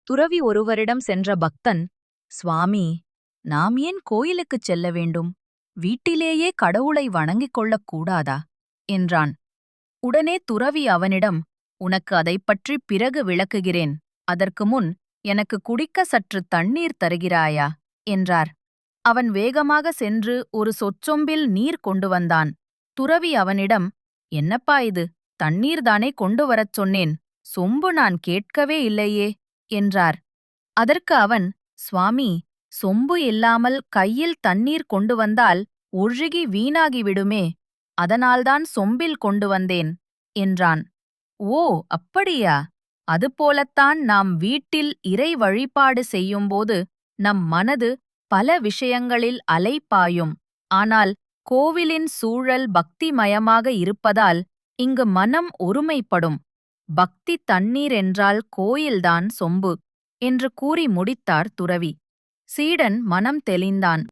துறவி ஒருவரிடம் சென்ற பக்தன், சுவாமி, நாம் ஏன் கோயிலுக்குச் செல்ல வேண்டும்? வீட்டிலேயே கடவுளை வணங்கிக் கொள்ளக் கூடாதா? என்றான். உடனே துறவி அவனிடம், உனக்கு அதைப்பற்றி பிறகு விளக்குகிறேன். அதற்கு முன் எனக்கு குடிக்க சற்று தண்ணீர் தருகிறாயா? என்றார். அவன் வேகமாக சென்று ஒரு சொச்சொம்பில் நீர் கொண்டு வந்தான். துறவி அவனிடம், என்னப்பா இது, தண்ணீர்தானே கொண்டு வரச் சொன்னேன், சொம்பு நான் கேட்கவே இல்லையே என்றார். அதற்கு அவன், சுவாமி, சொம்பு இல்லாமல் கையில் தண்ணீர் கொண்டு வந்தால் ஒழுகி வீணாகிவிடுமே, அதனால்தான் சொம்பில் கொண்டு வந்தேன் என்றான். ஓ, அப்படியா? அதுபோலத்தான் நாம் வீட்டில் இறை வழிபாடு செய்யும்போது நம் மனது பல விஷயங்களில் அலைபாயும். ஆனால் கோவிலின் சூழல் பக்திமயமாக இருப்பதால் இங்கு மனம் ஒருமைப்படும். பக்தி தண்ணீர் என்றால் கோயில்தான் சொம்பு என்று கூறி முடித்தார் துறவி. சீடன் மனம் தெளிந்தான்.